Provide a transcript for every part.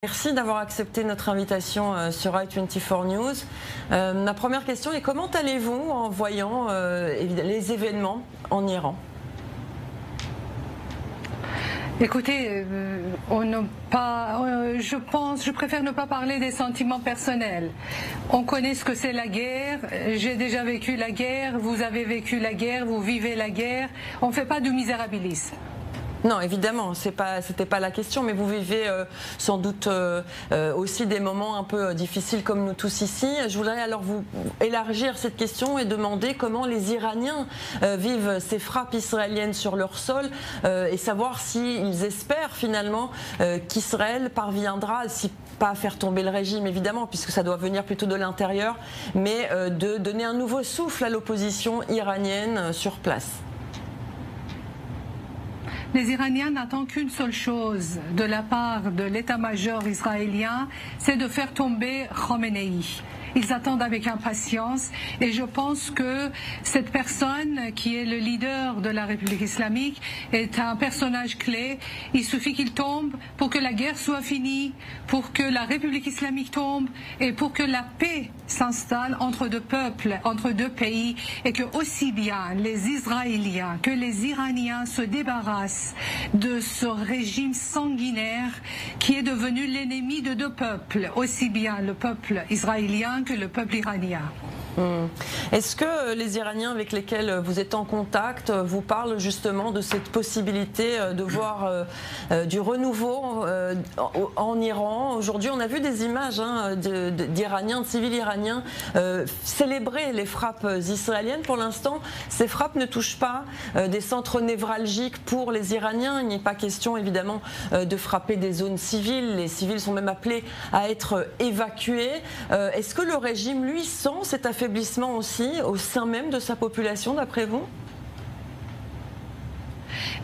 Merci d'avoir accepté notre invitation sur i24 News. Ma première question est comment allez-vous en voyant les événements en Iran? Écoutez, je préfère ne pas parler des sentiments personnels. On connaît ce que c'est la guerre, j'ai déjà vécu la guerre, vous avez vécu la guerre, vous vivez la guerre. On ne fait pas du misérabilisme. Non, évidemment, c'était pas la question, mais vous vivez sans doute aussi des moments un peu difficiles comme nous tous ici. Je voudrais alors vous élargir cette question et demander comment les Iraniens vivent ces frappes israéliennes sur leur sol et savoir s'ils espèrent finalement qu'Israël parviendra, si pas à faire tomber le régime évidemment, puisque ça doit venir plutôt de l'intérieur, mais de donner un nouveau souffle à l'opposition iranienne sur place. Les Iraniens n'attendent qu'une seule chose de la part de l'état-major israélien, c'est de faire tomber Khamenei. Ils attendent avec impatience et je pense que cette personne qui est le leader de la République islamique est un personnage clé. Il suffit qu'il tombe pour que la guerre soit finie, pour que la République islamique tombe et pour que la paix s'installe entre deux peuples, entre deux pays et que aussi bien les Israéliens que les Iraniens se débarrassent de ce régime sanguinaire qui est devenu l'ennemi de deux peuples, aussi bien le peuple israélien que le peuple iranien. Est-ce que les Iraniens avec lesquels vous êtes en contact vous parlent justement de cette possibilité de voir du renouveau en Iran? Aujourd'hui, on a vu des images d'Iraniens, de civils iraniens célébrer les frappes israéliennes. Pour l'instant, ces frappes ne touchent pas des centres névralgiques pour les Iraniens. Il n'est pas question évidemment de frapper des zones civiles. Les civils sont même appelés à être évacués. Est-ce que le régime, lui, sent cet affaiblissement aussi au sein même de sa population, d'après vous?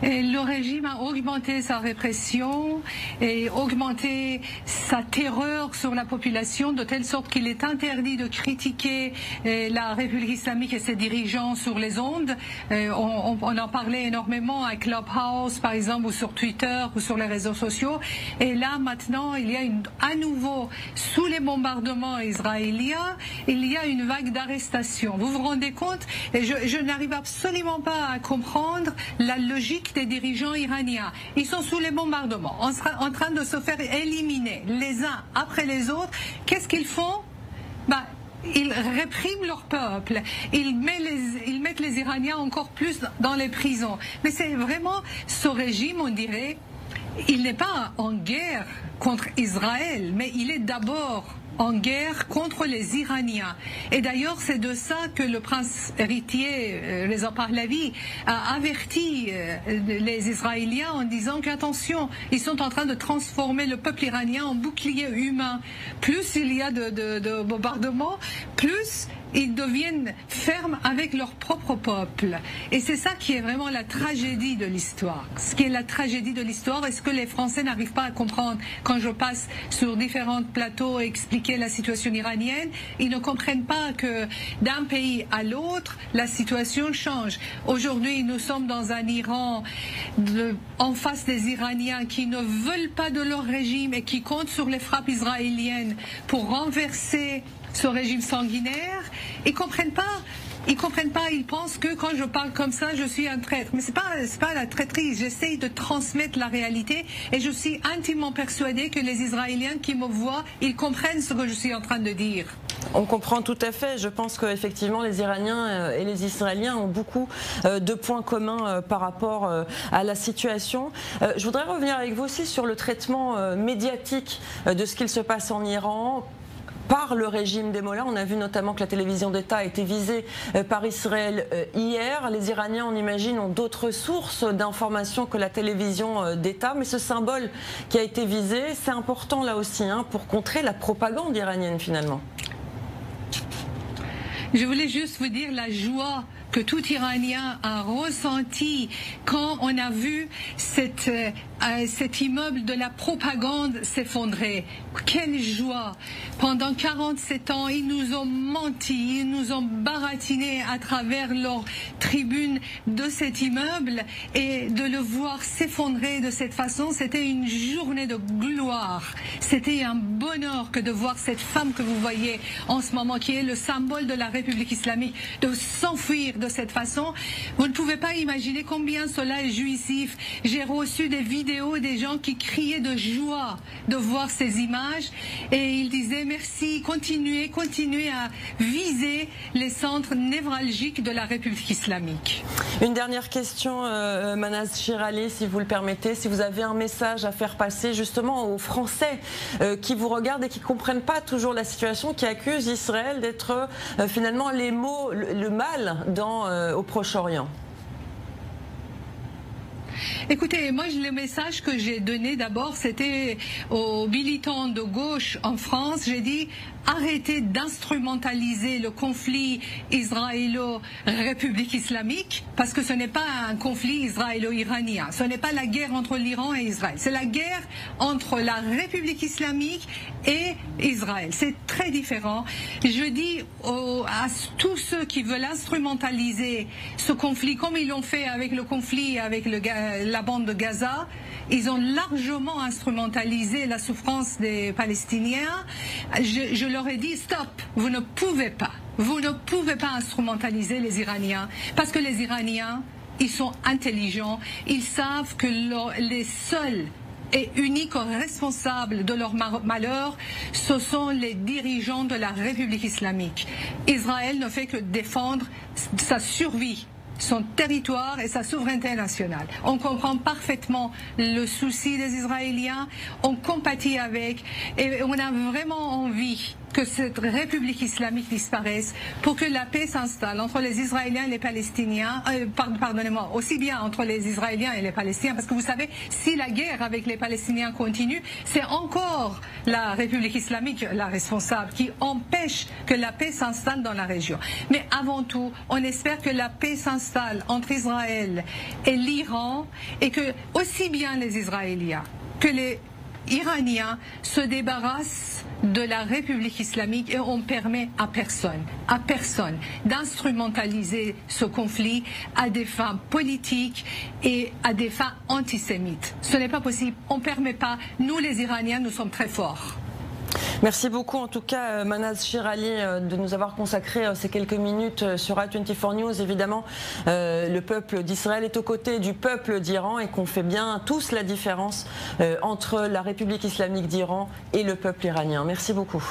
Et le régime a augmenté sa répression et augmenté sa terreur sur la population de telle sorte qu'il est interdit de critiquer la République islamique et ses dirigeants sur les ondes. On en parlait énormément à Clubhouse par exemple ou sur Twitter ou sur les réseaux sociaux. Et là maintenant il y a à nouveau sous les bombardements israéliens il y a une vague d'arrestations. Vous vous rendez compte? Et je n'arrive absolument pas à comprendre la logique des dirigeants iraniens. Ils sont sous les bombardements, en train de se faire éliminer les uns après les autres. Qu'est-ce qu'ils font? Ils répriment leur peuple, ils mettent les Iraniens encore plus dans les prisons. Mais c'est vraiment ce régime, on dirait, il n'est pas en guerre contre Israël, mais il est d'abord en guerre contre les Iraniens. Et d'ailleurs, c'est de ça que le prince héritier Reza Pahlavi a averti les Israéliens en disant qu'attention, ils sont en train de transformer le peuple iranien en bouclier humain. Plus il y a de bombardements, plus ils deviennent fermes avec leur propre peuple. Et c'est ça qui est vraiment la tragédie de l'histoire. Ce qui est la tragédie de l'histoire, est-ce que les Français n'arrivent pas à comprendre quand je passe sur différents plateaux et expliquer la situation iranienne? Ils ne comprennent pas que d'un pays à l'autre, la situation change. Aujourd'hui, nous sommes dans un Iran en face des Iraniens qui ne veulent pas de leur régime et qui comptent sur les frappes israéliennes pour renverser ce régime sanguinaire. Ils comprennent pas. Ils pensent que quand je parle comme ça, je suis un traître. Mais c'est pas la traîtrise. J'essaye de transmettre la réalité et je suis intimement persuadée que les Israéliens qui me voient, ils comprennent ce que je suis en train de dire. On comprend tout à fait. Je pense qu'effectivement, les Iraniens et les Israéliens ont beaucoup de points communs par rapport à la situation. Je voudrais revenir avec vous aussi sur le traitement médiatique de ce qu'il se passe en Iran par le régime des Mollahs. On a vu notamment que la télévision d'État a été visée par Israël hier. Les Iraniens, on imagine, ont d'autres sources d'informations que la télévision d'État. Mais ce symbole qui a été visé, c'est important là aussi pour contrer la propagande iranienne finalement. Je voulais juste vous dire la joie que tout Iranien a ressenti quand on a vu cette cet immeuble de la propagande s'effondrer. Quelle joie! Pendant 47 ans, ils nous ont menti, ils nous ont baratiné à travers leur tribune de cet immeuble, et de le voir s'effondrer de cette façon, c'était une journée de gloire. C'était un bonheur que de voir cette femme que vous voyez en ce moment, qui est le symbole de la République islamique, de s'enfuir de cette façon. Vous ne pouvez pas imaginer combien cela est jouissif. J'ai reçu des vidéos des gens qui criaient de joie de voir ces images, et ils disaient merci, continuez à viser les centres névralgiques de la République islamique. Une dernière question, Manaz Shirali, si vous le permettez, si vous avez un message à faire passer justement aux Français qui vous regardent et qui ne comprennent pas toujours la situation, qui accusent Israël d'être finalement les maux, le mal au Proche-Orient. Écoutez, moi le message que j'ai donné d'abord, c'était aux militants de gauche en France. J'ai dit arrêtez d'instrumentaliser le conflit israélo-république islamique, parce que ce n'est pas un conflit israélo-iranien. Ce n'est pas la guerre entre l'Iran et Israël. C'est la guerre entre la République islamique et Israël. C'est très différent. Je dis à tous ceux qui veulent instrumentaliser ce conflit, comme ils l'ont fait avec le conflit avec la bande de Gaza, ils ont largement instrumentalisé la souffrance des Palestiniens. Je leur ai dit stop, vous ne pouvez pas instrumentaliser les Iraniens, parce que les Iraniens, ils sont intelligents, ils savent que les seuls et uniques responsables de leur malheur, ce sont les dirigeants de la République islamique. Israël ne fait que défendre sa survie, son territoire et sa souveraineté nationale. On comprend parfaitement le souci des Israéliens, on compatit avec, et on a vraiment envie que cette République islamique disparaisse pour que la paix s'installe entre les Israéliens et les Palestiniens, pardonnez-moi, aussi bien entre les Israéliens et les Palestiniens, parce que vous savez, si la guerre avec les Palestiniens continue, c'est encore la République islamique la responsable, qui empêche que la paix s'installe dans la région. Mais avant tout, on espère que la paix s'installe entre Israël et l'Iran, et que aussi bien les Israéliens que les Iraniens se débarrassent de la République islamique, et on permet à personne d'instrumentaliser ce conflit à des fins politiques et à des fins antisémites. Ce n'est pas possible, on ne permet pas. Nous les Iraniens, nous sommes très forts. Merci beaucoup en tout cas Manaz Shirali de nous avoir consacré ces quelques minutes sur A24 News. Évidemment, le peuple d'Israël est aux côtés du peuple d'Iran, et qu'on fait bien tous la différence entre la République islamique d'Iran et le peuple iranien. Merci beaucoup.